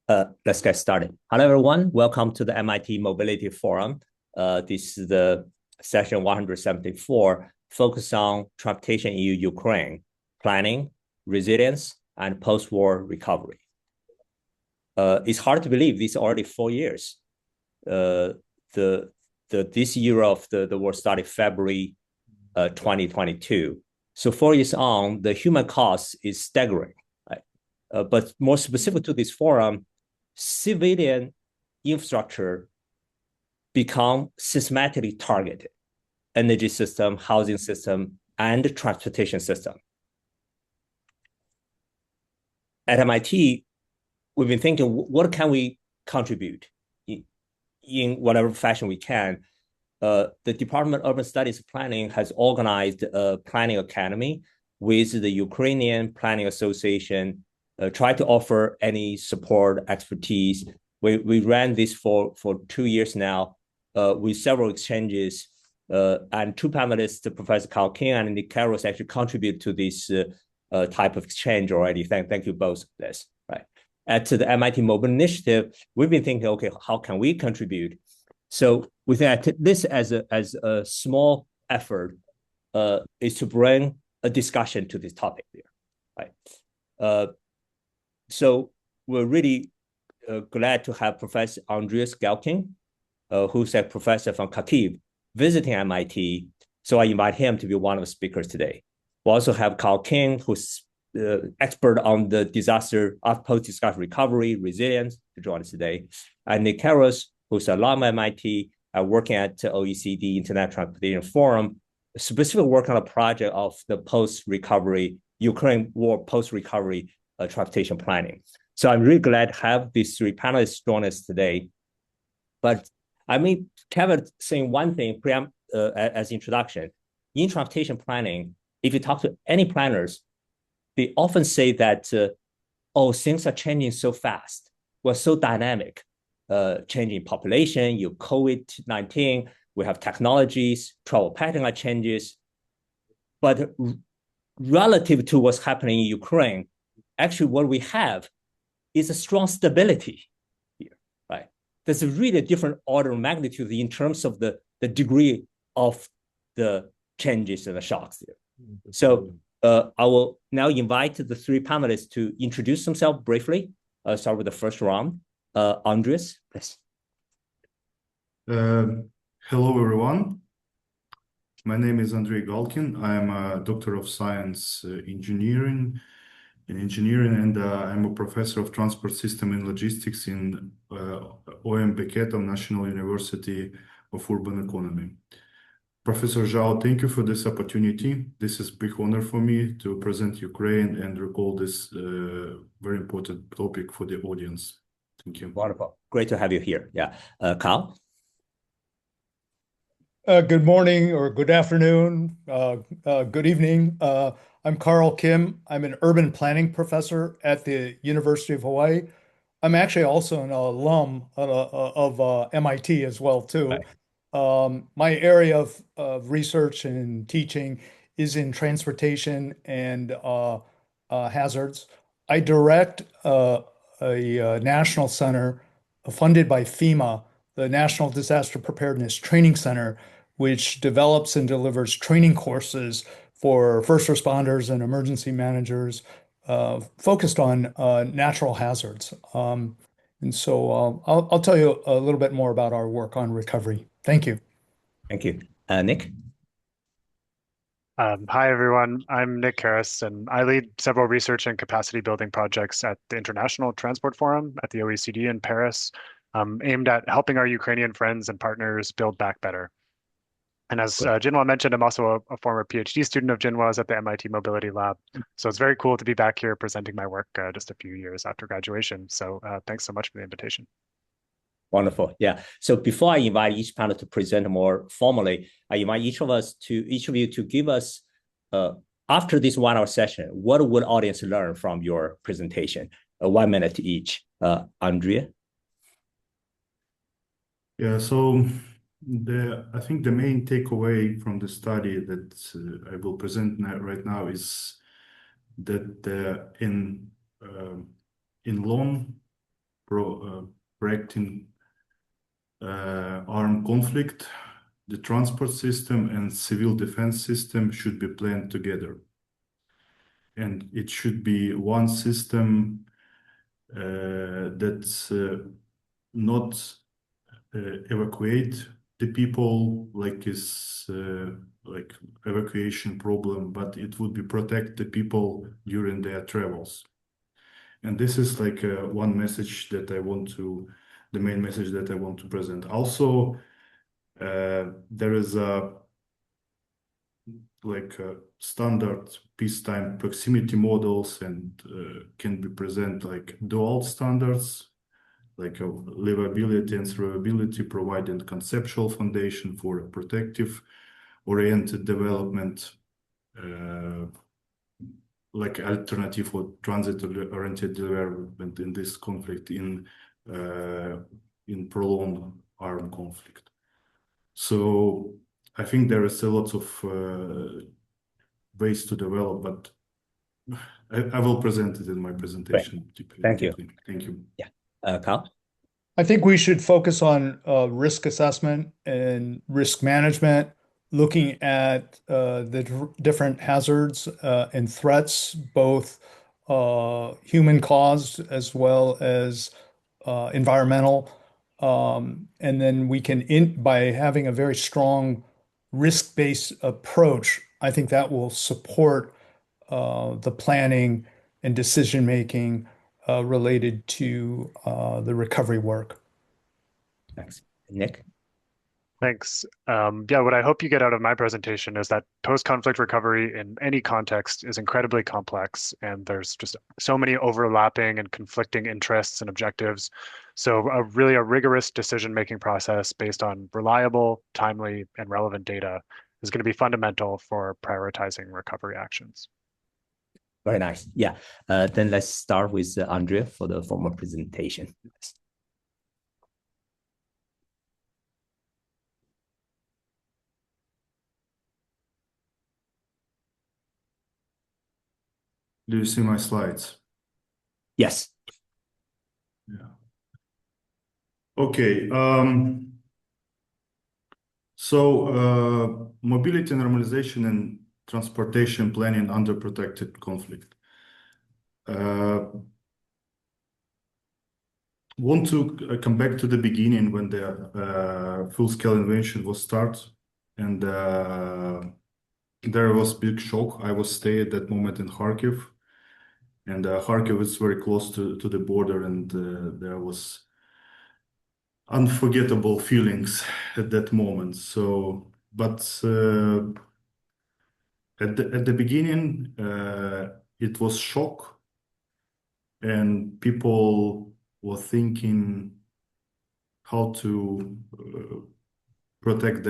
Let's get started. Hello, everyone. Welcome to the MIT Mobility Forum. This is the session 174, focused on transportation in Ukraine, planning, resilience, and post-war recovery. It's hard to believe this is already 4 years. This year of the war started February 2022. So 4 years on, the human cost is staggering. Right? But more specific to this forum, civilian infrastructure become systematically targeted: energy system, housing system, and transportation system. At MIT, we've been thinking, what can we contribute in whatever fashion we can? The Department of Urban Studies Planning has organized a planning academy with the Ukrainian Planning Association, try to offer any support, expertise. We ran this for 2 years now, with several exchanges, and two panelists, Professor Galkin and Nick Carroll, actually contribute to this type of exchange already. Thank you both for this. Right. At the MIT Mobile Initiative, we've been thinking, okay, how can we contribute? So we think this as a small effort is to bring a discussion to this topic here, right? So we're really glad to have Professor Andrii Galkin, who's a professor from Kharkiv, visiting MIT. So I invite him to be one of the speakers today. We also have Galkin, who's expert on the disaster of post-disaster recovery, resilience, to join us today. And Nick Carroll, who's a alum at MIT, working at OECD International Transportation Forum, specifically working on a project of the post-recovery, Ukraine war post-recovery transportation planning. So I'm really glad to have these three panelists join us today. But I mean, Kevin saying one thing as introduction. In transportation planning, if you talk to any planners, they often say that, things are changing so fast. We're so dynamic, changing population, COVID-19, we have technologies, travel pattern changes. But relative to what's happening in Ukraine, actually what we have is a strong stability here, right? There's a really different order of magnitude in terms of the degree of the changes and the shocks there. So I will now invite the three panelists to introduce themselves briefly. Start with the first round. Andrii, please. Hello, everyone. My name is Andrii Galkin. I am a Doctor of Science in engineering, and I'm a professor of transport system and logistics in Beketov National University of Urban Economy. Professor Zhao, thank you for this opportunity. This is a big honor for me to present Ukraine and recall this very important topic for the audience. Thank you. Wonderful. Great to have you here. Yeah. Carl? Good morning or good afternoon, good evening. I'm Carl Kim. I'm an urban planning professor at the University of Hawaii. I'm actually also an alum of MIT as well, too. Right. My area of research and teaching is in transportation and hazards. I direct a national center funded by FEMA, the National Disaster Preparedness Training Center, which develops and delivers training courses for first responders and emergency managers focused on natural hazards. And so I'll tell you a little bit more about our work on recovery. Thank you. Thank you. Nick? Hi, everyone. I'm Nick Harris, and I lead several research and capacity building projects at the International Transport Forum at the OECD in Paris, aimed at helping our Ukrainian friends and partners build back better. And as Jinhwa mentioned, I'm also a former PhD student of Jinhwa's at the MIT Mobility Lab. So it's very cool to be back here presenting my work just a few years after graduation. So thanks so much for the invitation. Wonderful. Yeah. So before I invite each panel to present more formally, I invite each of you to give us, after this 1 hour session, what would audience learn from your presentation? 1 minute each. Andrii? Yeah, so I think the main takeaway from the study that I will present right now is that in long correcting armed conflict, the transport system and civil defense system should be planned together. And it should be one system that's not evacuate the people like is like evacuation problem, but it would be protect the people during their travels. And this is like one message that I want to, the main message that I want to present. Also, there is a like standard peacetime proximity models and can be present like dual standards, like livability and survivability, providing conceptual foundation for a protective oriented development, like alternative for transit oriented development in this conflict in prolonged armed conflict. So I think there is a lot of ways to develop, but I will present it in my presentation. Thank you. Thank you. Yeah. Carl? I think we should focus on risk assessment and risk management, looking at the different hazards and threats, both human caused as well as environmental. And then we can, by having a very strong risk-based approach, I think that will support the planning and decision-making related to the recovery work. Thanks. Nick? Thanks. Yeah, what I hope you get out of my presentation is that post-conflict recovery in any context is incredibly complex, and there's just so many overlapping and conflicting interests and objectives. So really a rigorous decision-making process based on reliable, timely, and relevant data is going to be fundamental for prioritizing recovery actions. Very nice. Yeah. Then let's start with Andrea for the formal presentation. Do you see my slides? Yes. Yeah. Okay. So mobility normalization and transportation planning under protracted conflict. Want to come back to the beginning when the full-scale invasion was started, and there was big shock. I was staying at that moment in Kharkiv, and Kharkiv is very close to the border, and there was unforgettable feelings at that moment. So, but at the beginning, it was shock, and people were thinking how to protect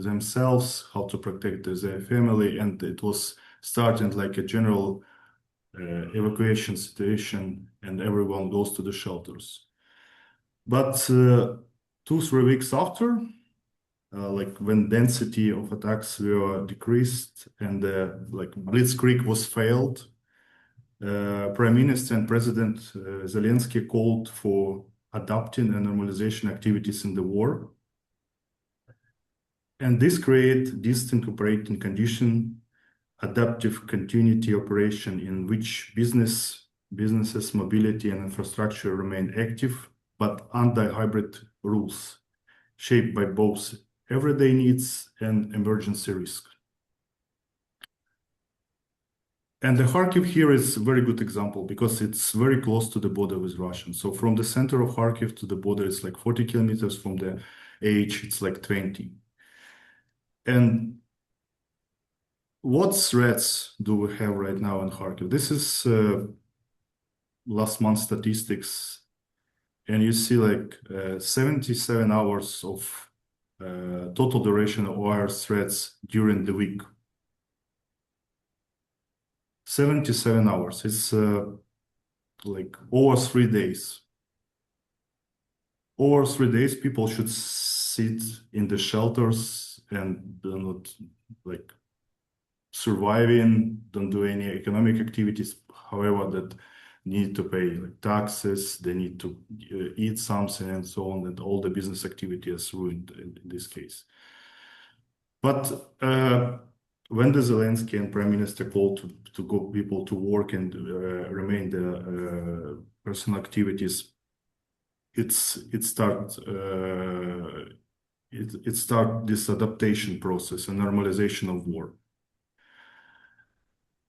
themselves, how to protect their family, and it was starting like a general evacuation situation, and everyone goes to the shelters. But 2-3 weeks after, like when density of attacks were decreased and like blitzkrieg was failed, Prime Minister and President Zelensky called for adapting and normalization activities in the war. And this created distinct operating condition, adaptive continuity operation in which businesses, mobility and infrastructure remain active, but under hybrid rules, shaped by both everyday needs and emergency risk. And the Kharkiv here is a very good example because it's very close to the border with Russia. So from the center of Kharkiv to the border is like 40 kilometers, from the edge it's like 20. And what threats do we have right now in Kharkiv? This is last month statistics, and you see like 77 hours of total duration of wire threats during the week. 77 hours. It's like over 3 days. Over 3 days, people should sit in the shelters and do not like surviving, don't do any economic activities. However, that need to pay like taxes, they need to eat something and so on, and all the business activity is ruined in this case. But when the Zelensky and Prime Minister called to go people to work and remain the personal activities, it start this adaptation process and normalization of war.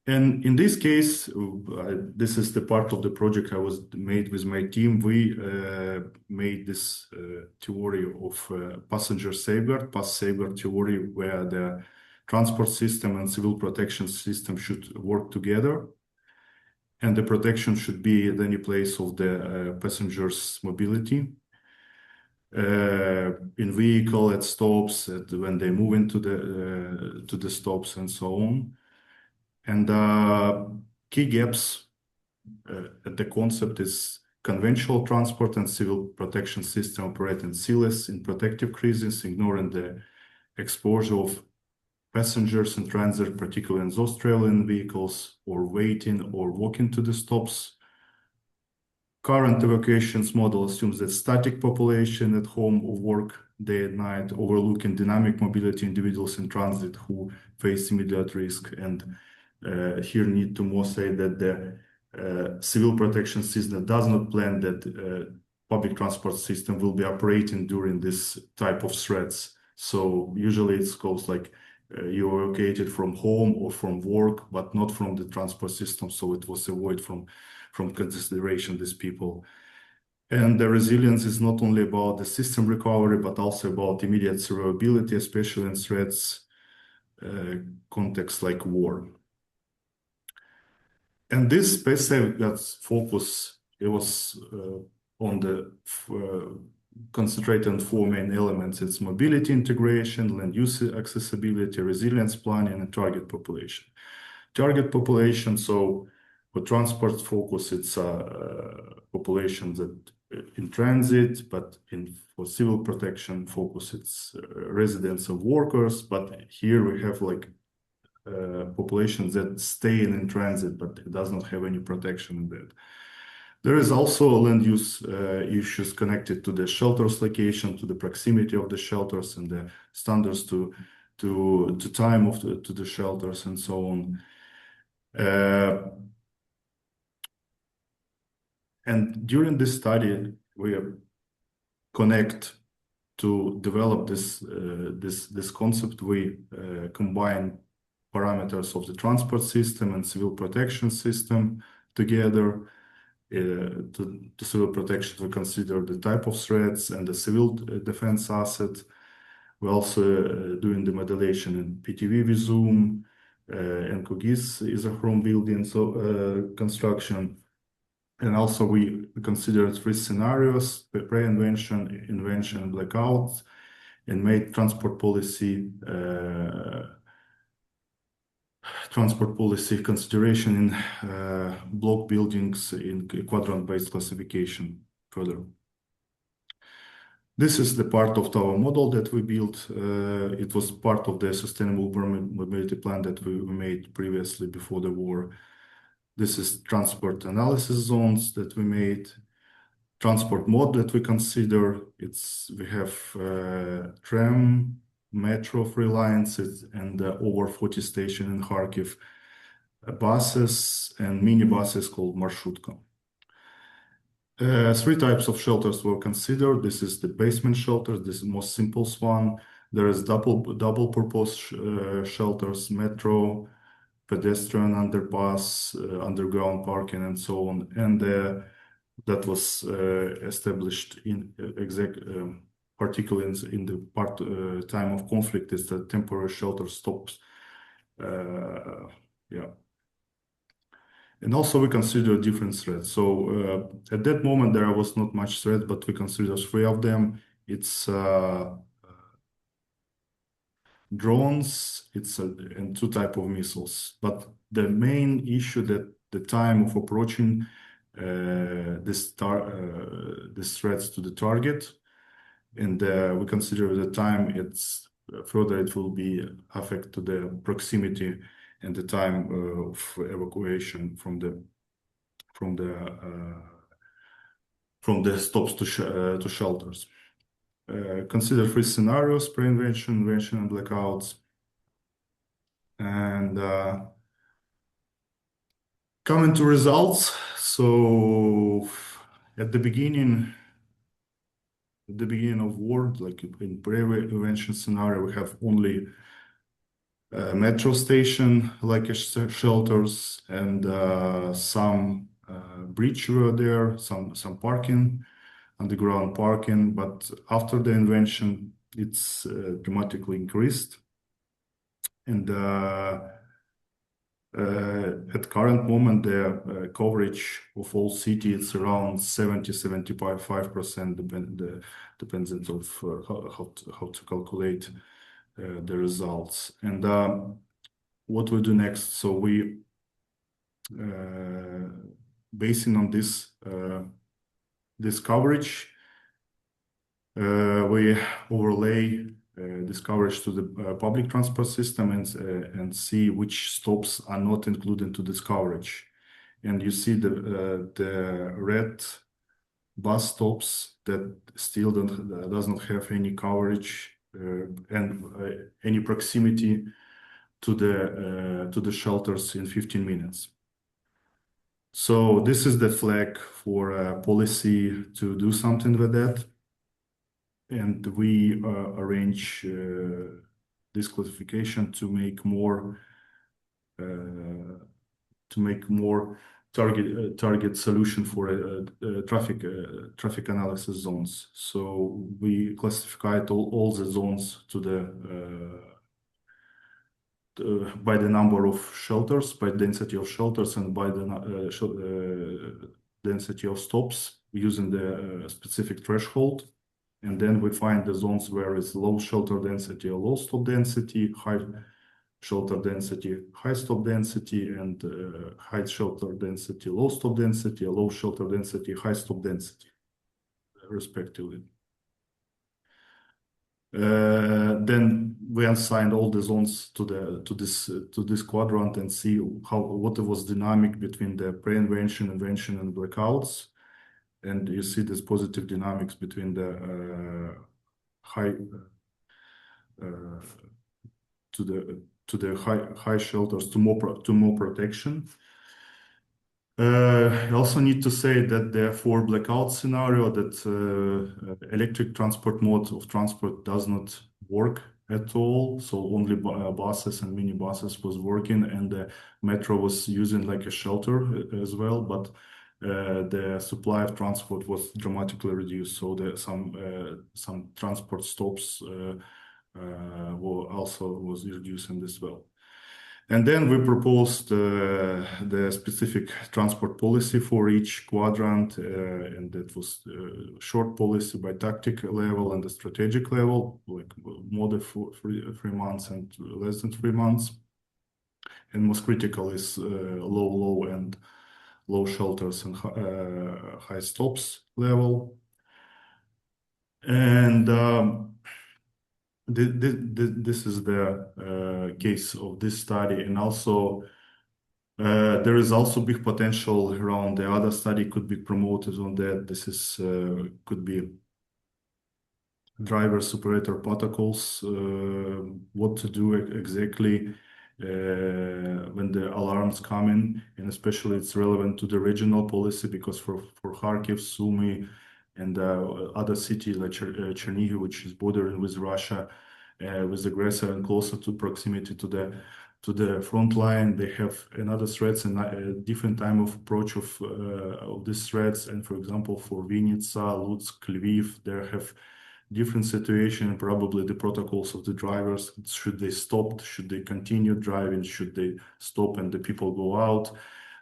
And in this case, this is the part of the project I was made with my team. We made this theory of passenger safeguard, pass safeguard theory, where the transport system and civil protection system should work together. And the protection should be at any place of the passengers' mobility. In vehicle, at stops, when they move into the stops and so on. And key gaps at the concept is conventional transport and civil protection system operating seamless in protective crises, ignoring the exposure of passengers in transit, particularly in those traveling vehicles, or waiting or walking to the stops. Current evacuations model assumes that static population at home or work day and night, overlooking dynamic mobility individuals in transit who face immediate risk. And here need to more say that the civil protection system does not plan that public transport system will be operating during this type of threats. So usually it goes like you're evacuated from home or from work, but not from the transport system. So it was avoided from consideration these people. And the resilience is not only about the system recovery, but also about immediate survivability, especially in threats context like war. And this space safeguards focus, it was on the concentrated on four main elements. It's mobility integration, land use accessibility, resilience planning, and target population. Target population, so for transport focus, it's populations that in transit, but for civil protection focus, it's residents of workers. But here we have like populations that stay in transit, but it does not have any protection in that. There is also land use issues connected to the shelters location, to the proximity of the shelters, and the standards to time of to the shelters and so on. And during this study, we connect to develop this concept. We combine parameters of the transport system and civil protection system together. To civil protection, we consider the type of threats and the civil defense asset. We're also doing the modulation in PTV with Zoom, and QGIS is a home building construction. And also we considered three scenarios: pre-invention, invention, and blackouts, and made transport policy consideration in block buildings in quadrant-based classification further. This is the part of our model that we built. It was part of the sustainable mobility plan that we made previously before the war. This is transport analysis zones that we made. Transport mode that we consider, we have tram, metro free lines, and over 40 stations in Kharkiv, buses and minibuses called marshutka. Three types of shelters were considered. This is the basement shelter. This is the most simplest one. There is double purpose shelters, metro, pedestrian underpass, underground parking, and so on. And that was established in particularly in the time of conflict, is the temporary shelter stops. Yeah. And also we consider different threats. So at that moment there was not much threat, but we consider three of them. It's drones, and two types of missiles. But the main issue that the time of approaching this threats to the target, and we consider the time it's further it will be affect to the proximity and the time of evacuation from the stops to shelters. Consider three scenarios: pre-invasion, invasion, and blackouts. And coming to results. So at the beginning of war, like in pre-invasion scenario, we have only metro station like shelters, and some bridge were there, some parking, underground parking. But after the invention, it's dramatically increased, and at current moment, the coverage of all city is around 70-75%, dependent of how to calculate the results. And what we do next? So we, basing on this coverage, we overlay this coverage to the public transport system and see which stops are not included to this coverage. And you see the red bus stops that still does not have any coverage and any proximity to the shelters in 15 minutes. So this is the flag for policy to do something with that. And we arrange this classification to make more target solution for traffic analysis zones. So we classified all the zones to by the number of shelters, by density of shelters, and by the density of stops using the specific threshold. And then we find the zones where it's low shelter density or low stop density, high shelter density, high stop density, and high shelter density, low stop density, low shelter density, high stop density, respectively. Then we assigned all the zones to this quadrant and see what was dynamic between the pre-invasion, invention, and blackouts. And you see this positive dynamics between the high shelters to more protection. I also need to say that for blackout scenario, that electric transport mode of transport does not work at all. So only buses and minibuses was working, and the metro was using like a shelter as well. But the supply of transport was dramatically reduced. So some transport stops was reducing this well. And then we proposed the specific transport policy for each quadrant, and that was short policy by tactic level and the strategic level, like more than 3 months and less than 3 months. And most critical is low and low shelters and high stops level. And this is the case of this study. And also there is also big potential around the other study could be promoted on that. This is could be driver operator protocols, what to do exactly when the alarms come in, and especially it's relevant to the regional policy, because for Kharkiv, Sumy, and other cities like Chernihiv, which is bordering with Russia, with aggressor and closer to proximity to the front line, they have another threats and a different time of approach of these threats. And for example, for Vinnytsia, Lutsk, Lviv, they have different situation, probably the protocols of the drivers. Should they stop? Should they continue driving? Should they stop and the people go out?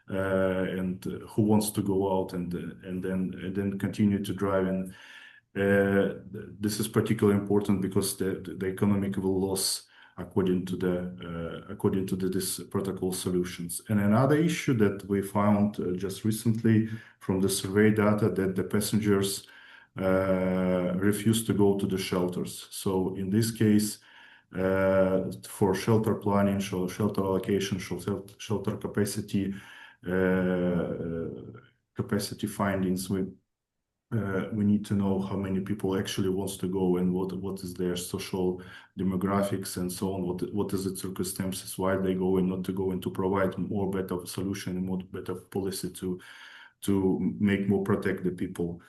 And who wants to go out and then continue to drive? And this is particularly important because the economic loss according to this protocol solutions. And another issue that we found just recently from the survey data, that the passengers refuse to go to the shelters. So in this case, for shelter planning, shelter allocation, shelter capacity, capacity findings. We need to know how many people actually wants to go and what is their social demographics and so on. What is the circumstances why they go and not to go, and to provide more better solution and more better policy to make more protect the people.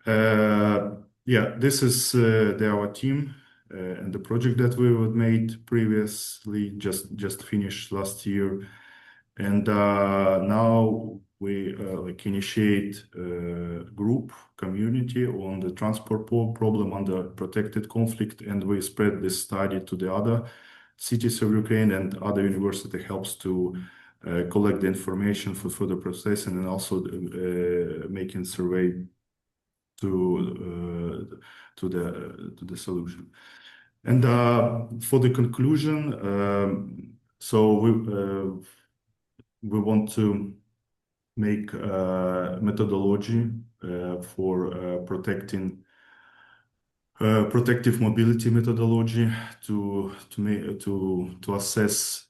Yeah, this is our team and the project that we had made previously, just finished last year, and now we like initiate a group community on the transport problem under protected conflict, and we spread this study to the other cities of Ukraine, and other university helps to collect the information for further processing, and also making survey to the solution. And for the conclusion, so we want to make methodology for protective mobility methodology to assess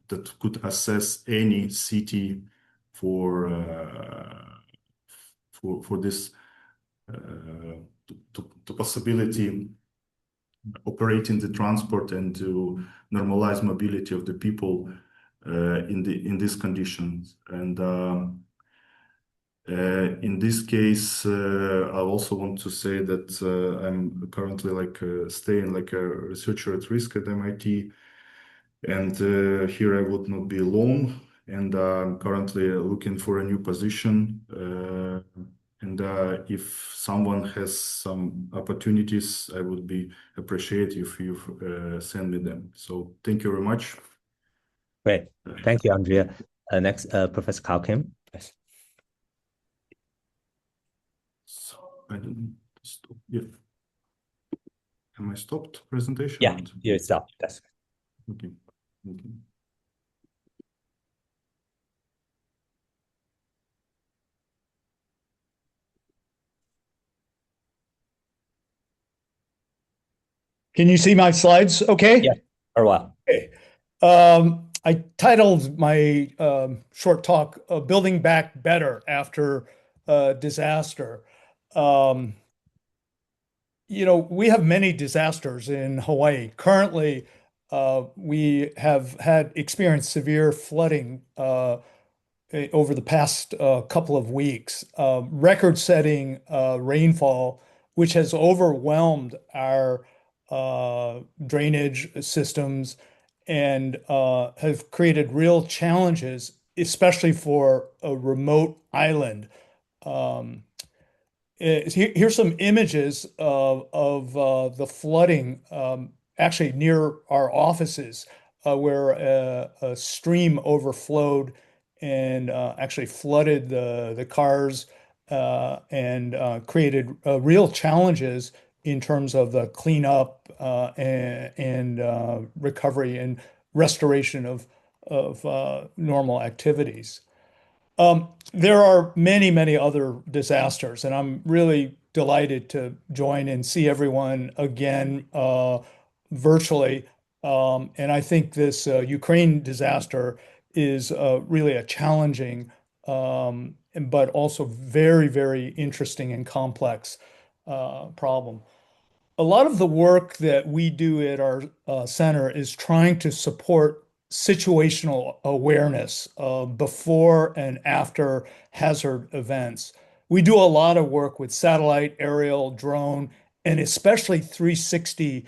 that could assess any city for this to possibility operating the transport and to normalize mobility of the people in these conditions. And in this case, I also want to say that I'm currently staying like a researcher at risk at MIT, and here I would not be alone. And I'm currently looking for a new position. And if someone has some opportunities, I would be appreciate if you send me them. So thank you very much. Great. Thank you, Andrea. Next, Professor Galkin. Yes. So I didn't stop yet. Am I stopped presentation? Yeah, you stopped. That's okay. Okay. Can you see my slides okay? yeah, very well. Okay. I titled my short talk, Building Back Better After Disaster. We have many disasters in Hawaii. Currently, we have had experienced severe flooding over the past couple of weeks, record-setting rainfall, which has overwhelmed our drainage systems and have created real challenges, especially for a remote island. Here's some images of the flooding actually near our offices, where a stream overflowed and actually flooded the cars and created real challenges in terms of the cleanup and recovery and restoration of normal activities. There are many, many other disasters, and I'm really delighted to join and see everyone again virtually. And I think this Ukraine disaster is really a challenging, but also very, very interesting and complex problem. A lot of the work that we do at our center is trying to support situational awareness before and after hazard events. We do a lot of work with satellite, aerial, drone, and especially 360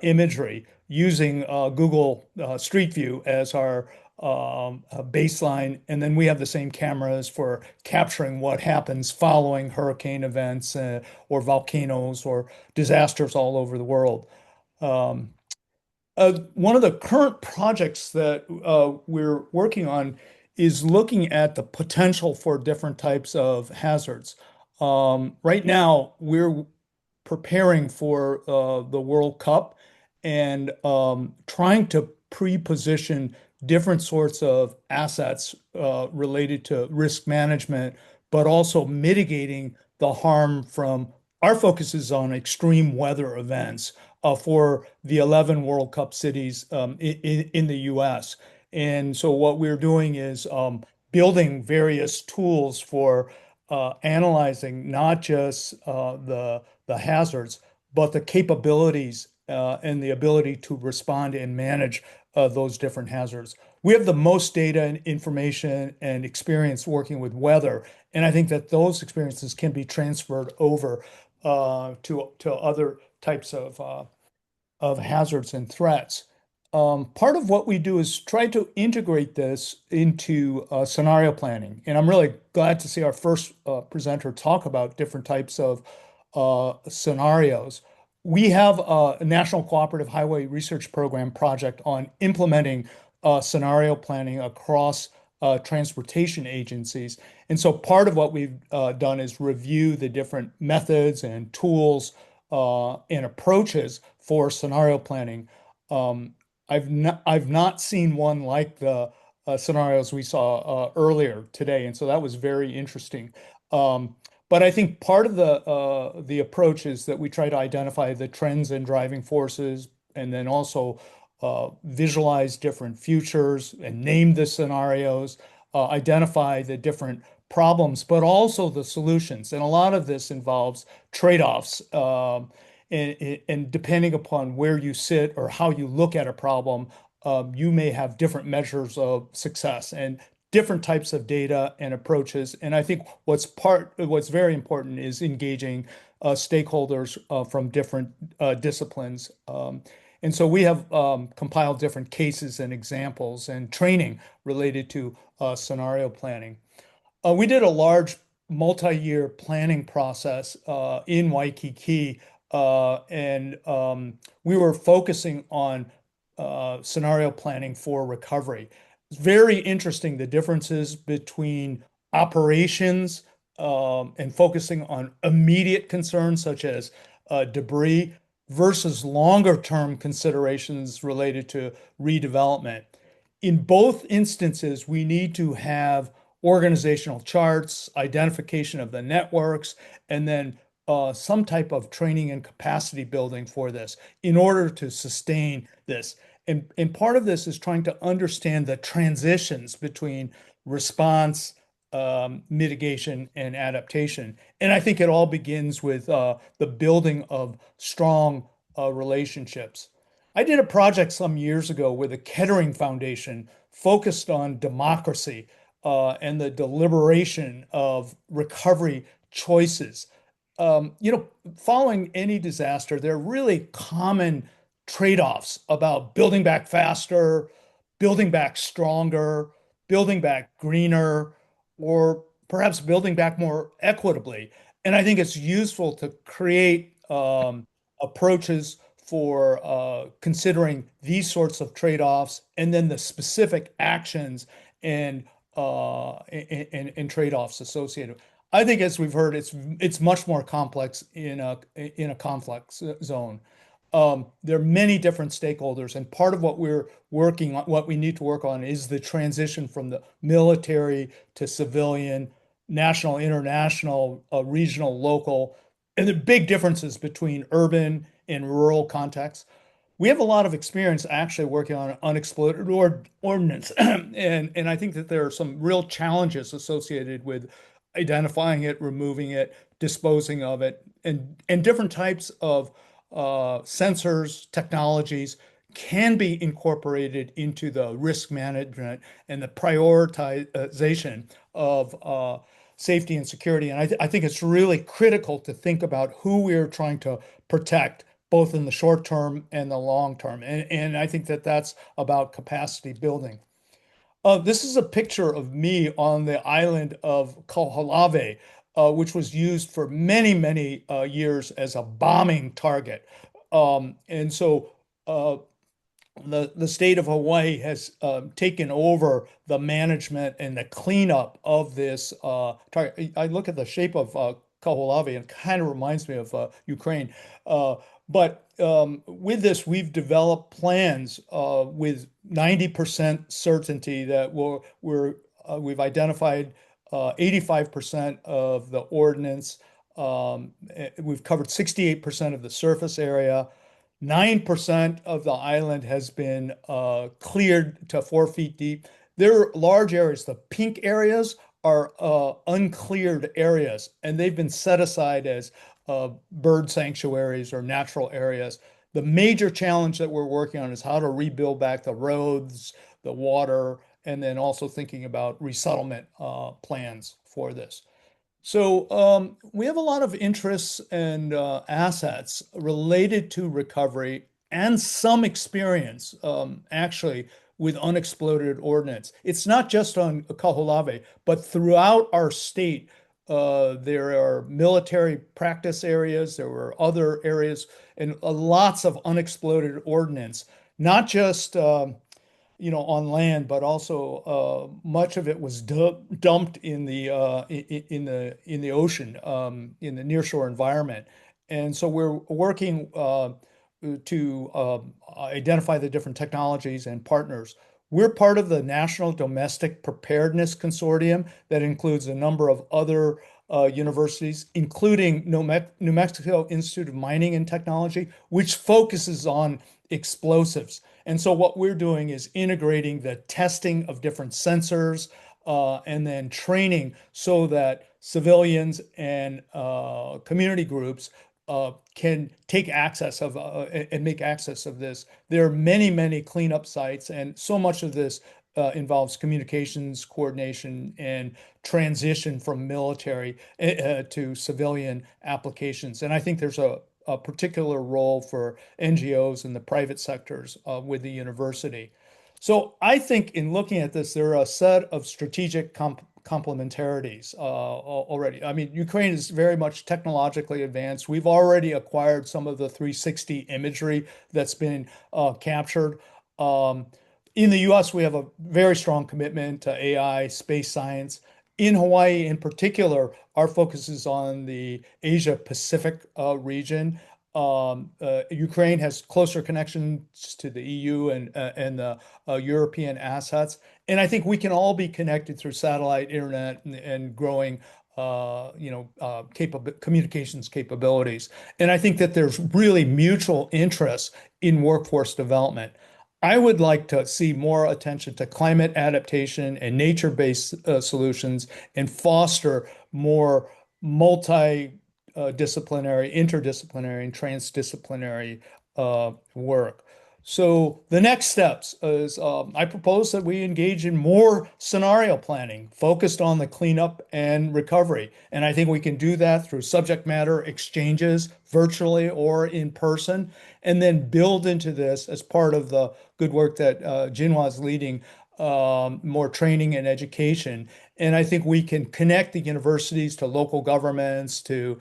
imagery using Google Street View as our baseline. And then we have the same cameras for capturing what happens following hurricane events or volcanoes or disasters all over the world. One of the current projects that we're working on is looking at the potential for different types of hazards. Right now, we're preparing for the World Cup and trying to pre-position different sorts of assets related to risk management, but also mitigating the harm from our focus is on extreme weather events for the 11 World Cup cities in the US. And so what we're doing is building various tools for analyzing not just the hazards, but the capabilities and the ability to respond and manage those different hazards. We have the most data and information and experience working with weather, and I think that those experiences can be transferred over to other types of hazards and threats. Part of what we do is try to integrate this into scenario planning. And I'm really glad to see our first presenter talk about different types of scenarios. We have a National Cooperative Highway Research Program project on implementing scenario planning across transportation agencies. And so part of what we've done is review the different methods and tools and approaches for scenario planning. I've not seen one like the scenarios we saw earlier today, and so that was very interesting. But I think part of the approach is that we try to identify the trends and driving forces, and then also visualize different futures and name the scenarios, identify the different problems, but also the solutions. And a lot of this involves trade-offs. And depending upon where you sit or how you look at a problem, you may have different measures of success and different types of data and approaches. And I think what's very important is engaging stakeholders from different disciplines. And so we have compiled different cases and examples and training related to scenario planning. We did a large multi-year planning process in Waikiki, and we were focusing on scenario planning for recovery. It's very interesting the differences between operations and focusing on immediate concerns such as debris versus longer term considerations related to redevelopment. In both instances, we need to have organizational charts, identification of the networks, and then some type of training and capacity building for this in order to sustain this. And part of this is trying to understand the transitions between response, mitigation, and adaptation. And I think it all begins with the building of strong relationships. I did a project some years ago with the Kettering Foundation focused on democracy and the deliberation of recovery choices. Following any disaster, there are really common trade-offs about building back faster, building back stronger, building back greener, or perhaps building back more equitably. And I think it's useful to create approaches for considering these sorts of trade-offs and then the specific actions and trade-offs associated. I think, as we've heard, it's much more complex in a conflict zone. There are many different stakeholders, and part of what we need to work on is the transition from the military to civilian, national, international, regional, local, and the big differences between urban and rural contexts. We have a lot of experience actually working on unexploded ordnance, and I think that there are some real challenges associated with identifying it, removing it, disposing of it, and different types of sensors, technologies can be incorporated into the risk management and the prioritization of safety and security. And I think it's really critical to think about who we're trying to protect, both in the short term and the long term. And I think that that's about capacity building. This is a picture of me on the island of Kaho'olawe, which was used for many, many years as a bombing target. And so the state of Hawaii has taken over the management and the cleanup of this target. I look at the shape of Kaho'olawe and it kind of reminds me of Ukraine. But with this, we've developed plans with 90% certainty that we've identified 85% of the ordnance. We've covered 68% of the surface area. 9% of the island has been cleared to 4 feet deep. They're large areas. The pink areas are uncleared areas, and they've been set aside as bird sanctuaries or natural areas. The major challenge that we're working on is how to rebuild back the roads, the water, and then also thinking about resettlement plans for this. So we have a lot of interests and assets related to recovery and some experience actually with unexploded ordnance. It's not just on Kaho'olawe, but throughout our state, there are military practice areas, there were other areas, and lots of unexploded ordnance, not just on land, but also much of it was dumped in the ocean, in the nearshore environment. And so we're working to identify the different technologies and partners. We're part of the National Domestic Preparedness Consortium that includes a number of other universities, including New Mexico Institute of Mining and Technology, which focuses on explosives. And so what we're doing is integrating the testing of different sensors and then training so that civilians and community groups can take access of and make access of this. There are many, many cleanup sites, and so much of this involves communications, coordination, and transition from military to civilian applications. And I think there's a particular role for NGOs and the private sectors with the university. So I think in looking at this, there are a set of strategic complementarities already. I mean, Ukraine is very much technologically advanced. We've already acquired some of the 360 imagery that's been captured. In the US, we have a very strong commitment to AI, space science. In Hawaii, in particular, our focus is on the Asia Pacific region. Ukraine has closer connections to the EU and the European assets. And I think we can all be connected through satellite, internet, and growing communications capabilities. And I think that there's really mutual interest in workforce development. I would like to see more attention to climate adaptation and nature-based solutions and foster more multidisciplinary, interdisciplinary, and transdisciplinary work. So the next steps is I propose that we engage in more scenario planning focused on the cleanup and recovery. And I think we can do that through subject matter exchanges virtually or in person, and then build into this as part of the good work that Jinhua is leading, more training and education. And I think we can connect the universities to local governments, to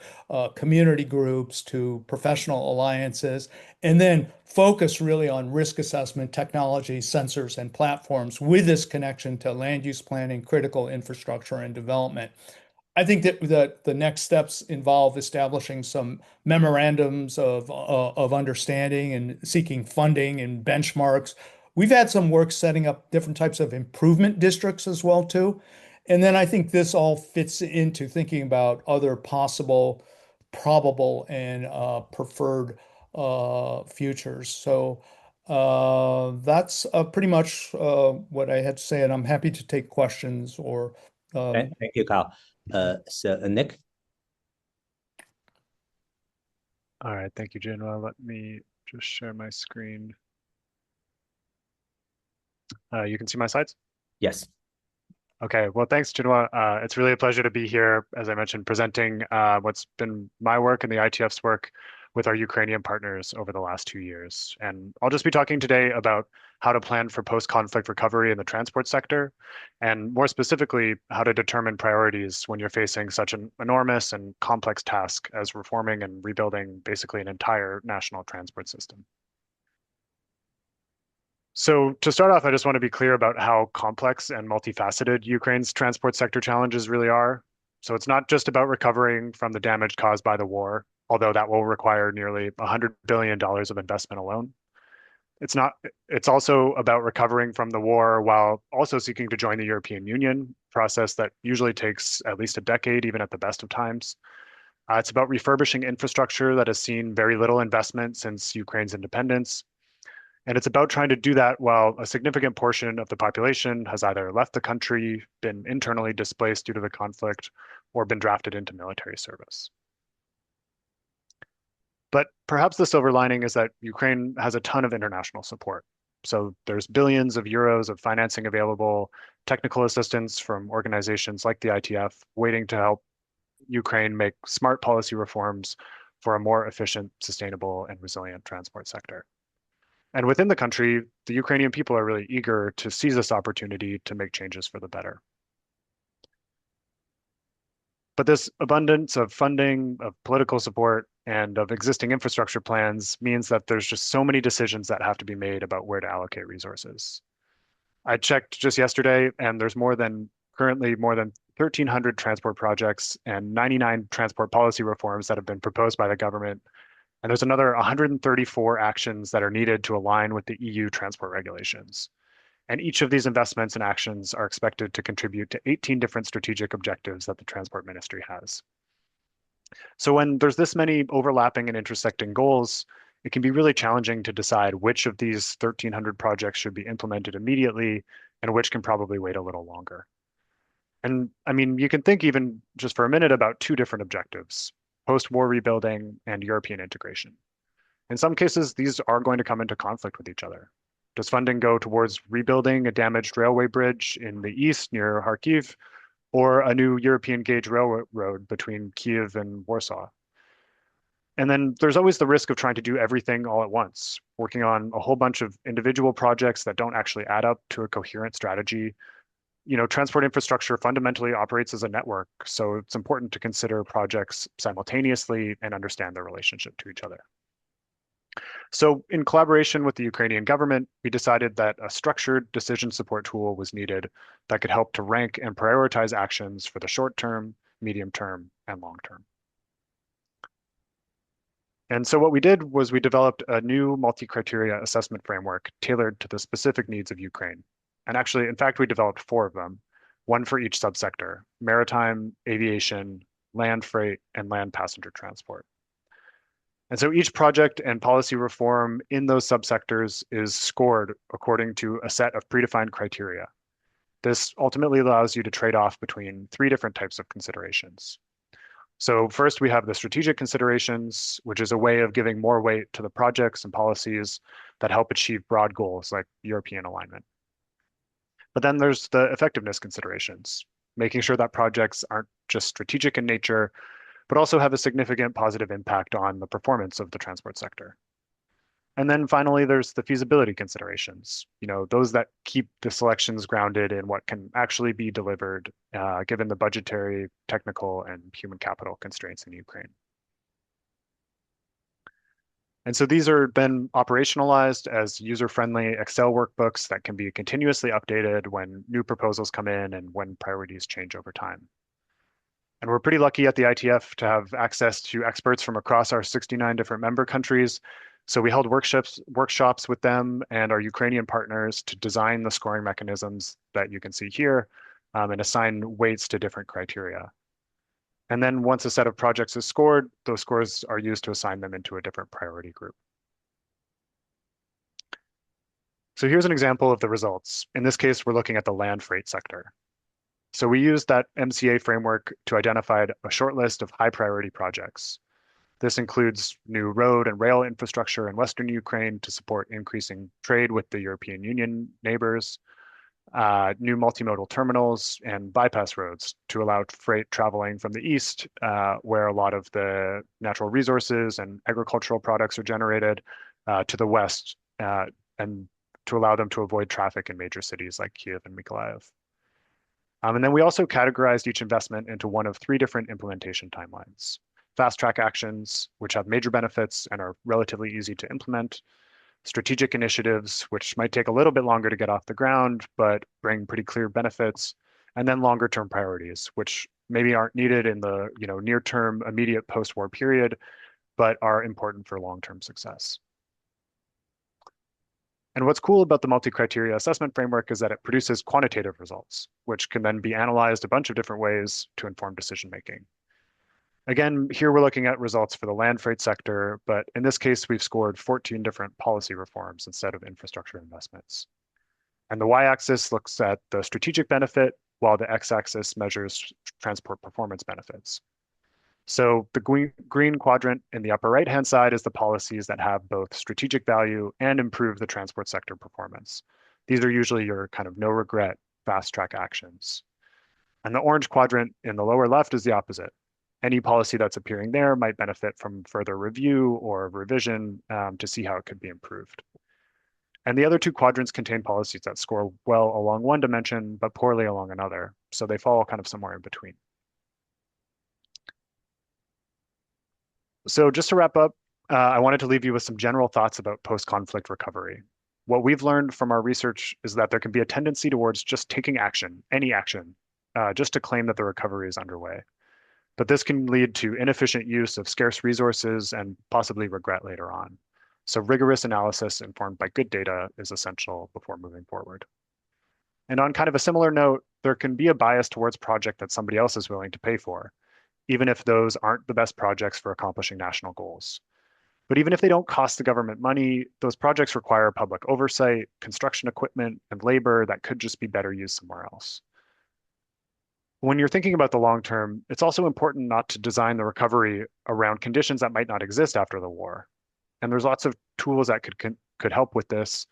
community groups, to professional alliances, and then focus really on risk assessment, technology, sensors, and platforms with this connection to land use planning, critical infrastructure, and development. I think that the next steps involve establishing some memorandums of understanding and seeking funding and benchmarks. We've had some work setting up different types of improvement districts as well too. And then I think this all fits into thinking about other possible, probable, and preferred futures. So that's pretty much what I had to say, and I'm happy to take questions or. Thank you, Kyle. So Nick. All right, thank you, Jinhua. Let me just share my screen. You can see my slides? Yes. Okay, well, thanks, Jinhua. It's really a pleasure to be here, as I mentioned, presenting what's been my work and the ITF's work with our Ukrainian partners over the last 2 years. And I'll just be talking today about how to plan for post-conflict recovery in the transport sector, and more specifically, how to determine priorities when you're facing such an enormous and complex task as reforming and rebuilding basically an entire national transport system. So to start off, I just want to be clear about how complex and multifaceted Ukraine's transport sector challenges really are. So it's not just about recovering from the damage caused by the war, although that will require nearly $100 billion of investment alone. It's also about recovering from the war while also seeking to join the European Union, process that usually takes at least a decade, even at the best of times. It's about refurbishing infrastructure that has seen very little investment since Ukraine's independence. And it's about trying to do that while a significant portion of the population has either left the country, been internally displaced due to the conflict, or been drafted into military service. But perhaps the silver lining is that Ukraine has a ton of international support. So there's billions of euros of financing available, technical assistance from organizations like the ITF waiting to help Ukraine make smart policy reforms for a more efficient, sustainable, and resilient transport sector. And within the country, the Ukrainian people are really eager to seize this opportunity to make changes for the better. But this abundance of funding, of political support, and of existing infrastructure plans means that there's just so many decisions that have to be made about where to allocate resources. I checked just yesterday, and there's currently more than 1,300 transport projects and 99 transport policy reforms that have been proposed by the government. And there's another 134 actions that are needed to align with the EU transport regulations. And each of these investments and actions are expected to contribute to 18 different strategic objectives that the Transport Ministry has. So when there's this many overlapping and intersecting goals, it can be really challenging to decide which of these 1,300 projects should be implemented immediately and which can probably wait a little longer. And I mean, you can think even just for a minute about two different objectives: post-war rebuilding and European integration. In some cases, these are going to come into conflict with each other. Does funding go towards rebuilding a damaged railway bridge in the east near Kharkiv, or a new European gauge railroad between Kiev and Warsaw? And then there's always the risk of trying to do everything all at once, working on a whole bunch of individual projects that don't actually add up to a coherent strategy. Transport infrastructure fundamentally operates as a network, so it's important to consider projects simultaneously and understand their relationship to each other. So in collaboration with the Ukrainian government, we decided that a structured decision support tool was needed that could help to rank and prioritize actions for the short term, medium term, and long term. And so what we did was we developed a new multi-criteria assessment framework tailored to the specific needs of Ukraine. And actually, in fact, we developed 4 of them, one for each subsector: maritime, aviation, land freight, and land passenger transport. And so each project and policy reform in those subsectors is scored according to a set of predefined criteria. This ultimately allows you to trade off between 3 different types of considerations. So first, we have the strategic considerations, which is a way of giving more weight to the projects and policies that help achieve broad goals like European alignment. But then there's the effectiveness considerations, making sure that projects aren't just strategic in nature, but also have a significant positive impact on the performance of the transport sector. And then finally, there's the feasibility considerations, those that keep the selections grounded in what can actually be delivered, given the budgetary, technical, and human capital constraints in Ukraine. And so these are then operationalized as user-friendly Excel workbooks that can be continuously updated when new proposals come in and when priorities change over time. And we're pretty lucky at the ITF to have access to experts from across our 69 different member countries. So we held workshops with them and our Ukrainian partners to design the scoring mechanisms that you can see here, and assign weights to different criteria. And then once a set of projects is scored, those scores are used to assign them into a different priority group. So here's an example of the results. In this case, we're looking at the land freight sector. So we used that MCA framework to identify a short list of high priority projects. This includes new road and rail infrastructure in Western Ukraine to support increasing trade with the European Union neighbors, new multimodal terminals, and bypass roads to allow freight traveling from the east, where a lot of the natural resources and agricultural products are generated, to the west, and to allow them to avoid traffic in major cities like Kiev and Mykolaiv. And then we also categorized each investment into one of 3 different implementation timelines: fast track actions, which have major benefits and are relatively easy to implement; strategic initiatives, which might take a little bit longer to get off the ground, but bring pretty clear benefits; and then longer term priorities, which maybe aren't needed in the near term immediate post-war period, but are important for long-term success. And what's cool about the multi-criteria assessment framework is that it produces quantitative results, which can then be analyzed a bunch of different ways to inform decision making. Again, here we're looking at results for the land freight sector, but in this case, we've scored 14 different policy reforms instead of infrastructure investments. And the y-axis looks at the strategic benefit, while the x-axis measures transport performance benefits. So the green quadrant in the upper right-hand side is the policies that have both strategic value and improve the transport sector performance. These are usually your kind of no regret, fast track actions. And the orange quadrant in the lower left is the opposite. Any policy that's appearing there might benefit from further review or revision to see how it could be improved. And the other two quadrants contain policies that score well along one dimension, but poorly along another. So they fall kind of somewhere in between. So just to wrap up, I wanted to leave you with some general thoughts about post-conflict recovery. What we've learned from our research is that there can be a tendency towards just taking action, any action, just to claim that the recovery is underway. But this can lead to inefficient use of scarce resources and possibly regret later on. So rigorous analysis informed by good data is essential before moving forward. And on kind of a similar note, there can be a bias towards project that somebody else is willing to pay for, even if those aren't the best projects for accomplishing national goals. But even if they don't cost the government money, those projects require public oversight, construction equipment, and labor that could just be better used somewhere else. When you're thinking about the long term, it's also important not to design the recovery around conditions that might not exist after the war. And there's lots of tools that could help with this.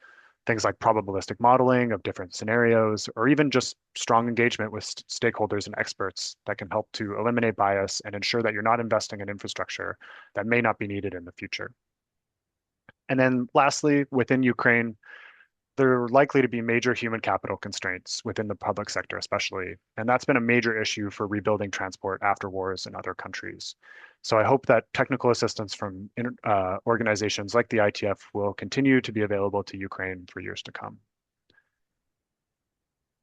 Things like probabilistic modeling of different scenarios, or even just strong engagement with stakeholders and experts that can help to eliminate bias and ensure that you're not investing in infrastructure that may not be needed in the future. And then lastly, within Ukraine, there are likely to be major human capital constraints within the public sector, especially. And that's been a major issue for rebuilding transport after wars in other countries. So I hope that technical assistance from organizations like the ITF will continue to be available to Ukraine for years to come.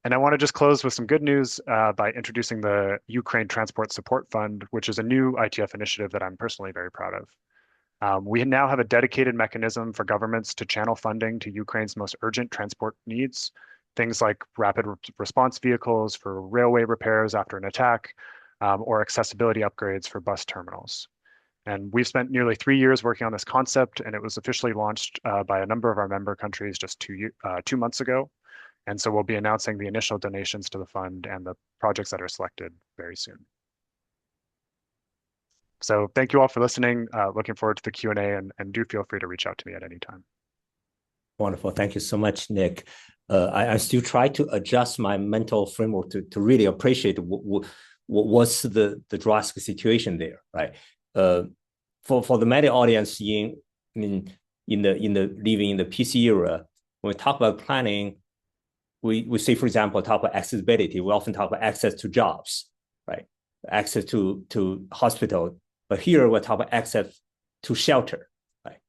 And I want to just close with some good news by introducing the Ukraine Transport Support Fund, which is a new ITF initiative that I'm personally very proud of. We now have a dedicated mechanism for governments to channel funding to Ukraine's most urgent transport needs, things like rapid response vehicles for railway repairs after an attack, or accessibility upgrades for bus terminals. And we've spent nearly 3 years working on this concept, and it was officially launched by a number of our member countries just 2 months ago. And so we'll be announcing the initial donations to the fund and the projects that are selected very soon. So thank you all for listening. Looking forward to the Q&A, and do feel free to reach out to me at any time. Wonderful. Thank you so much, Nick. I still try to adjust my mental framework to really appreciate what's the drastic situation there, right? For the many audience in the living in the PC era, when we talk about planning, we say, for example, talk about accessibility. We often talk about access to jobs, right? Access to hospital. But here we're talking about access to shelter, right?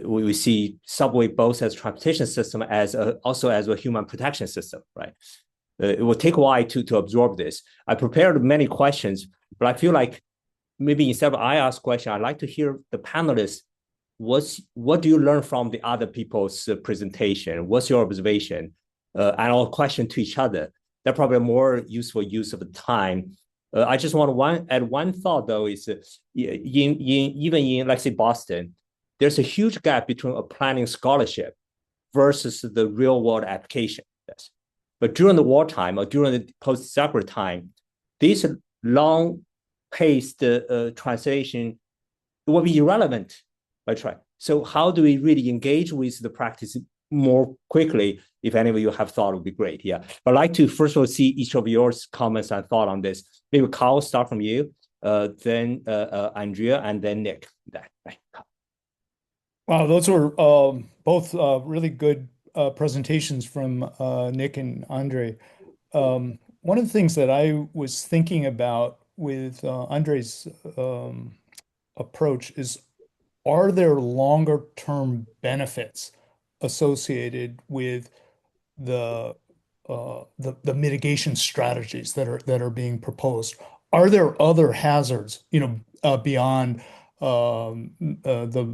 We see subway both as transportation system also as a human protection system, right? It will take a while to absorb this. I prepared many questions, but I feel like maybe instead of I ask question, I'd like to hear the panelists. What do you learn from the other people's presentation? What's your observation? And I'll question to each other. They're probably a more useful use of the time. I just want to add one thought, though, is even in, like, say, Boston, there's a huge gap between a planning scholarship versus the real world application. Yes. But during the wartime or during the post-disaster time, this long-paced translation will be irrelevant. Right? So how do we really engage with the practice more quickly? If any of you have thought, it would be great. Yeah. But I'd like to first of all see each of your comments and thought on this. Maybe Carl, start from you, then Andrea, and then Nick. Right. Wow, those were both really good presentations from Nick and Andre. One of the things that I was thinking about with Andre's approach is, are there longer term benefits associated with the mitigation strategies that are being proposed? Are there other hazards, beyond the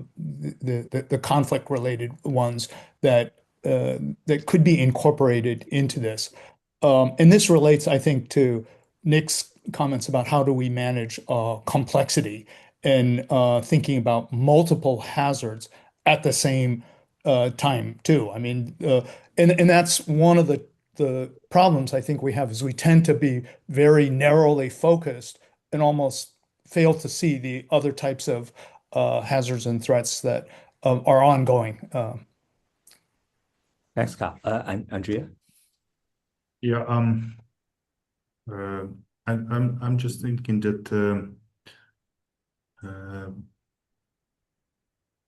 conflict related ones that could be incorporated into this? And this relates, I think, to Nick's comments about how do we manage complexity and thinking about multiple hazards at the same time too. I mean, and that's one of the problems I think we have is we tend to be very narrowly focused and almost fail to see the other types of hazards and threats that are ongoing. Thanks, Carl. Andrea? Yeah, uh, I'm just thinking that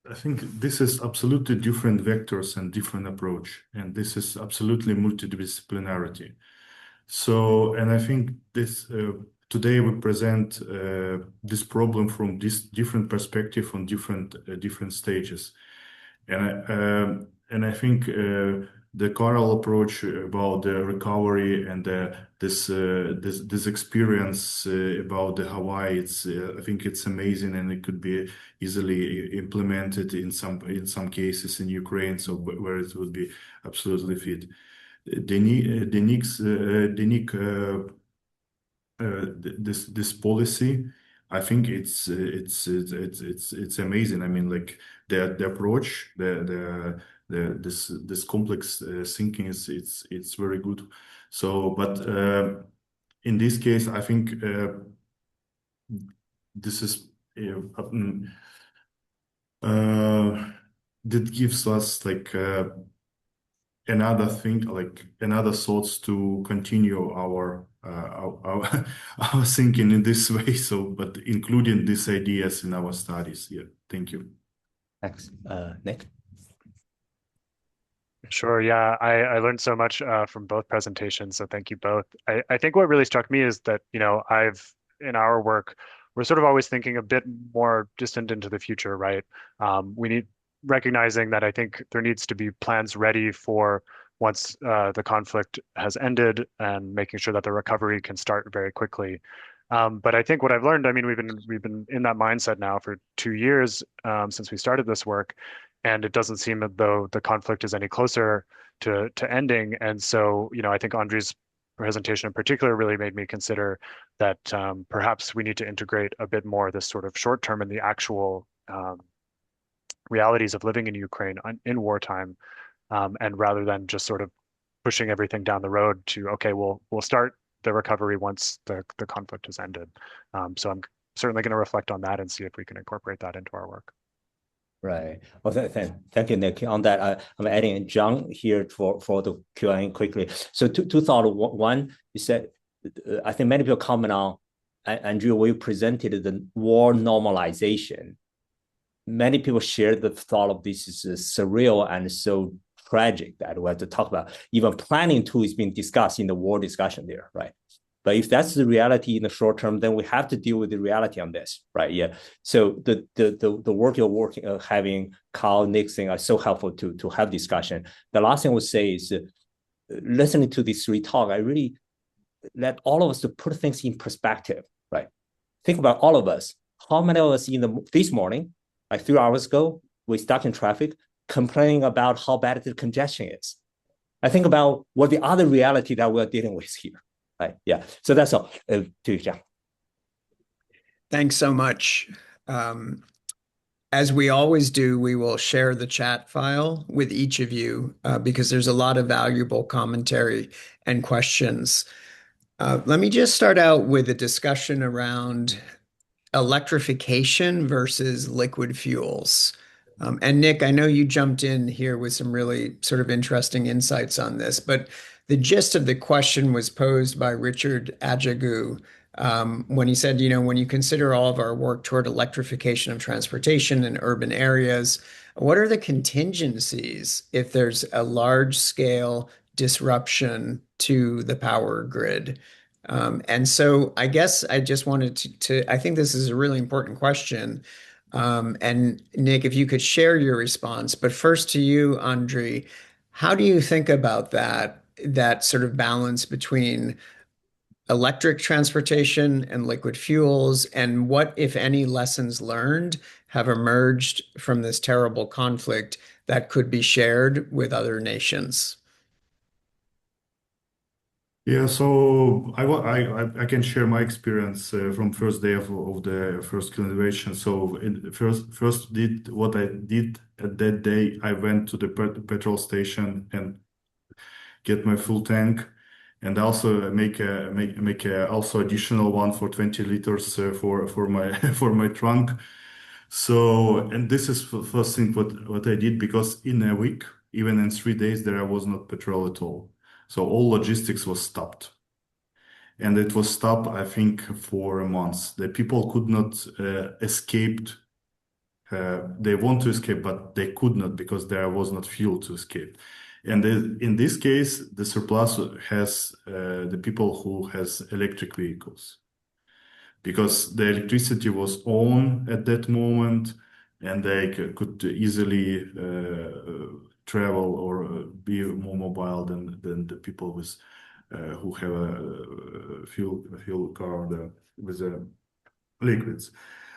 I think this is absolutely different vectors and different approach, and this is absolutely multidisciplinarity. So, and I think this today we present this problem from this different perspective on different stages, and I think the Carl approach about the recovery and this experience about the Hawaii, it's I think it's amazing, and it could be easily implemented in some cases in Ukraine, so where it would be absolutely fit. This policy, I think it's amazing. I mean, like the approach, this complex thinking is it's very good. So, but in this case, I think this is that gives us like another thing, like another thoughts to continue our our thinking in this way. So, but including these ideas in our studies. Yeah, thank you. Thanks. Nick? Sure. Yeah, I learned so much from both presentations, so thank you both. I think what really struck me is that, in our work, we're sort of always thinking a bit more distant into the future, right? We need recognizing that I think there needs to be plans ready for once the conflict has ended and making sure that the recovery can start very quickly. But I think what I've learned, I mean, we've been in that mindset now for 2 years since we started this work, and it doesn't seem as though the conflict is any closer to ending. And so, I think Andrei's presentation in particular really made me consider that perhaps we need to integrate a bit more this sort of short term and the actual realities of living in Ukraine in wartime, and rather than just sort of pushing everything down the road to, okay, we'll start the recovery once the conflict has ended. So I'm certainly going to reflect on that and see if we can incorporate that into our work. Right. Well, thank you, Nick. On that, I'm adding John here for the Q&A quickly. So two thoughts. One, you said, I think many people comment on, Andrew, we presented the war normalization. Many people share the thought of this is surreal and so tragic that we have to talk about. Even planning tool is being discussed in the war discussion there, right? But if that's the reality in the short term, then we have to deal with the reality on this, right? Yeah. So the work you're having, Carl, Nixon, are so helpful to have discussion. The last thing I would say is listening to these three talk, I really let all of us to put things in perspective, right? Think about all of us. How many of us this morning, like 3 hours ago, we stuck in traffic, complaining about how bad the congestion is. I think about what the other reality that we're dealing with here. Right. Yeah. So that's all. To you, John. Thanks so much. As we always do, we will share the chat file with each of you because there's a lot of valuable commentary and questions. Let me just start out with a discussion around electrification versus liquid fuels. And Nick, I know you jumped in here with some really sort of interesting insights on this, but the gist of the question was posed by Richard Ajagu when he said, when you consider all of our work toward electrification of transportation in urban areas, what are the contingencies if there's a large scale disruption to the power grid? And so I guess I just wanted I think this is a really important question. And Nick, if you could share your response, but first to you, Andrii, how do you think about that sort of balance between electric transportation and liquid fuels, and what, if any, lessons learned have emerged from this terrible conflict that could be shared with other nations? Yeah, so I can share my experience from first day of the first cultivation. So first did what I did at that day. I went to the petrol station and get my full tank, and also make a also additional one for 20 liters for my for my trunk. So, and this is first thing what I did, because in a week, even in 3 days, there was not petrol at all. So all logistics was stopped. And it was stopped, I think, for a month. The people could not escape. They want to escape, but they could not because there was not fuel to escape. And in this case, the surplus has the people who has electric vehicles, because the electricity was on at that moment, and they could easily travel or be more mobile than the people with who have a fuel car with liquids.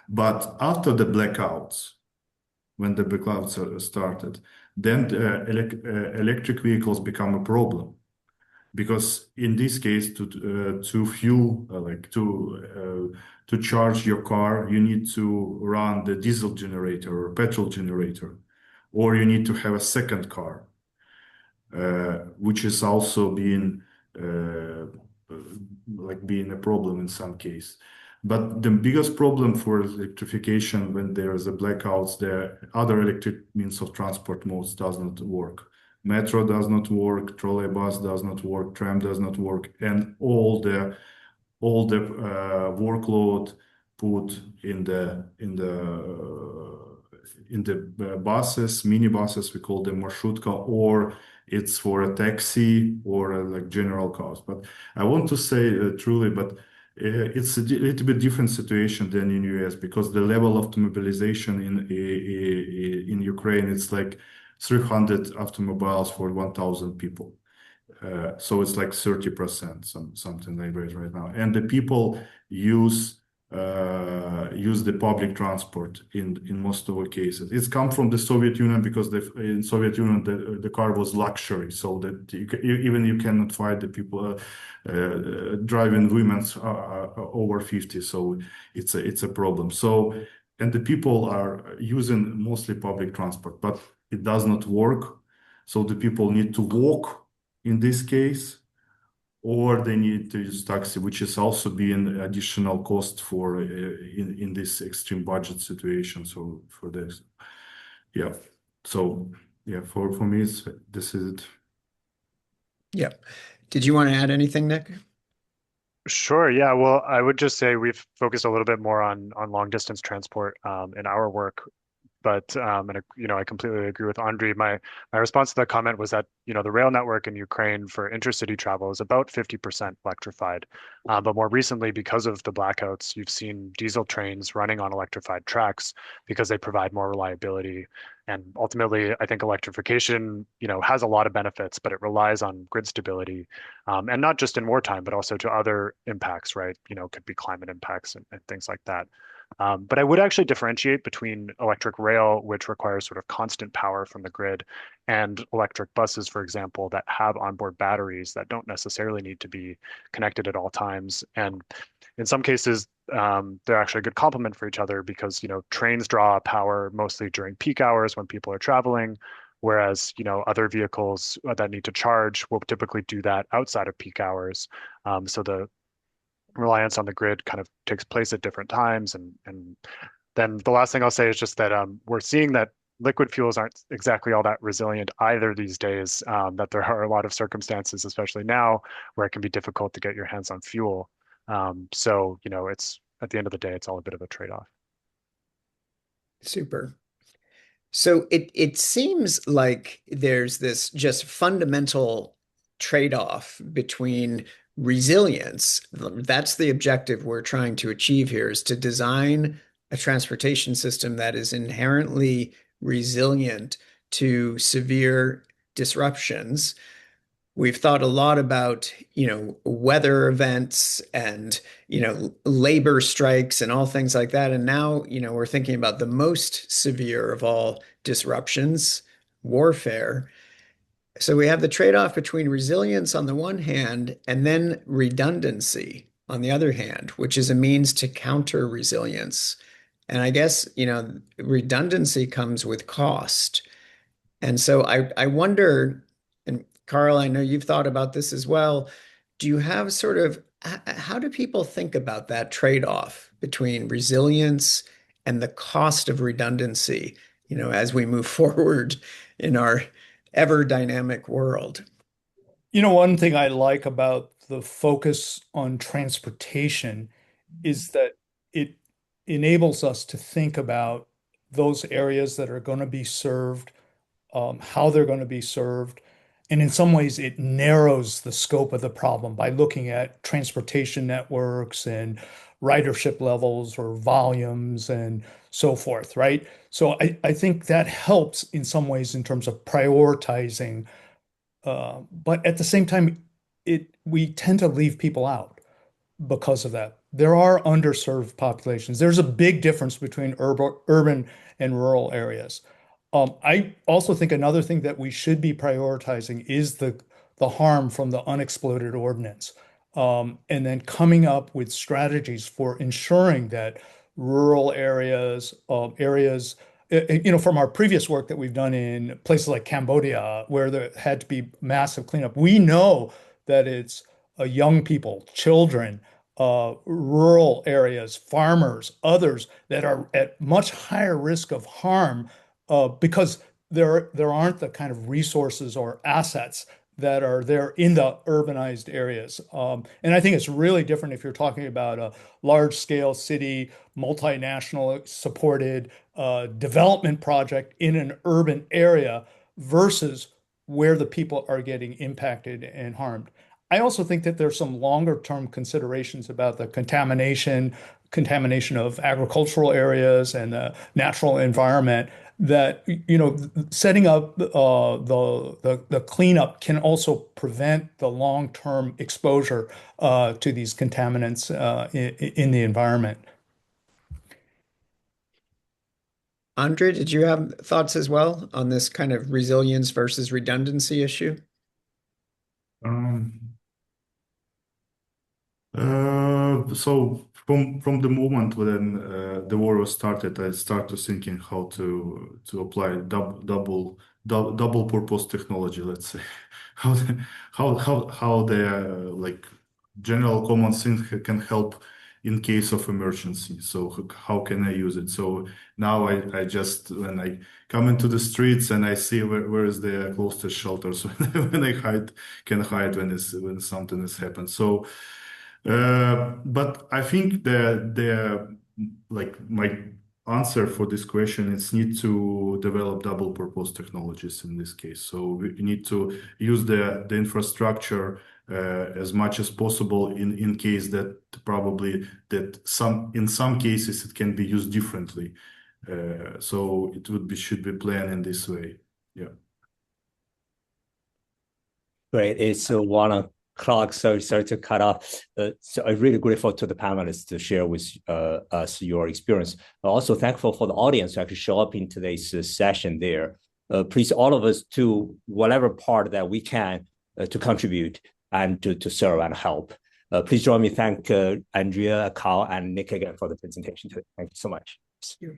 But after the blackouts, when the blackouts started, then electric vehicles become a problem, because in this case, to fuel to charge your car, you need to run the diesel generator or petrol generator, or you need to have a second car, which is also being being a problem in some case. But the biggest problem for electrification, when there is a blackouts, the other electric means of transport modes does not work. Metro does not work, trolley bus does not work, tram does not work, and all the workload put in the buses, mini buses, we call them marshutka, or it's for a taxi or like general cars. But I want to say truly, but it's a little bit different situation than in US, because the level of mobilization in Ukraine, it's like 300 automobiles for 1,000 people. So it's like 30%, something like that right now. And the people use the public transport in most of the cases. It's come from the Soviet Union, because in Soviet Union the car was luxury, so that even you cannot find the people driving women over 50. So it's a problem. So, and the people are using mostly public transport, but it does not work. So the people need to walk in this case, or they need to use taxi, which is also being additional cost for in this extreme budget situation. So for this, yeah. So yeah, for me, this is it. Yeah. Did you want to add anything, Nick? Sure. Yeah. Well, I would just say we've focused a little bit more on long distance transport in our work. But I completely agree with Andrii. My response to that comment was that the rail network in Ukraine for intercity travel is about 50% electrified. But more recently, because of the blackouts, you've seen diesel trains running on electrified tracks because they provide more reliability. And ultimately, I think electrification has a lot of benefits, but it relies on grid stability, and not just in wartime, but also to other impacts, right? Could be climate impacts and things like that. But I would actually differentiate between electric rail, which requires sort of constant power from the grid, and electric buses, for example, that have onboard batteries that don't necessarily need to be connected at all times. And in some cases, they're actually a good complement for each other, because trains draw power mostly during peak hours when people are traveling, whereas other vehicles that need to charge will typically do that outside of peak hours. So the reliance on the grid kind of takes place at different times. And then the last thing I'll say is just that we're seeing that liquid fuels aren't exactly all that resilient either these days, that there are a lot of circumstances, especially now, where it can be difficult to get your hands on fuel. So, it's at the end of the day, it's all a bit of a trade-off. Super. So it seems like there's this just fundamental trade-off between resilience. That's the objective we're trying to achieve here, is to design a transportation system that is inherently resilient to severe disruptions. We've thought a lot about, weather events and, labor strikes and all things like that. And now, we're thinking about the most severe of all disruptions, warfare. So we have the trade-off between resilience on the one hand and then redundancy on the other hand, which is a means to counter resilience. And I guess, redundancy comes with cost. And so I wonder, and Carl, I know you've thought about this as well. Do you have sort of, how do people think about that trade-off between resilience and the cost of redundancy, as we move forward in our ever dynamic world? One thing I like about the focus on transportation is that it enables us to think about those areas that are going to be served, how they're going to be served. And in some ways, it narrows the scope of the problem by looking at transportation networks and ridership levels or volumes and so forth, right? So I think that helps in some ways in terms of prioritizing. But at the same time, we tend to leave people out because of that. There are underserved populations. There's a big difference between urban and rural areas. I also think another thing that we should be prioritizing is the harm from the unexploded ordnance, and then coming up with strategies for ensuring that rural areas, from our previous work that we've done in places like Cambodia, where there had to be massive cleanup, we know that it's young people, children, rural areas, farmers, others that are at much higher risk of harm because there aren't the kind of resources or assets that are there in the urbanized areas. And I think it's really different if you're talking about a large scale city, multinational supported development project in an urban area versus where the people are getting impacted and harmed. I also think that there's some longer term considerations about the contamination of agricultural areas and the natural environment that setting up the cleanup can also prevent the long-term exposure to these contaminants in the environment. Andrei, did you have thoughts as well on this kind of resilience versus redundancy issue? Um, so from the moment when the war was started, I started thinking how to apply double purpose technology. Let's say how the like general common sense can help in case of emergency. So how can I use it? So now I just when I come into the streets and I see where is the closest shelter, so when I can hide when something has happened. So. But I think the like my answer for this question is need to develop double purpose technologies in this case. So we need to use the infrastructure as much as possible in case that probably that in some cases it can be used differently. So should be planned in this way. Yeah. Great. It's 1 o'clock, so sorry to cut off. So I'm really grateful to the panelists to share with us your experience. I'm also thankful for the audience to actually show up in today's session there. Please, all of us, to whatever part that we can to contribute and to serve and help. Please join me thank Andrea, Carl, and Nick again for the presentation today. Thank you so much. Thank you.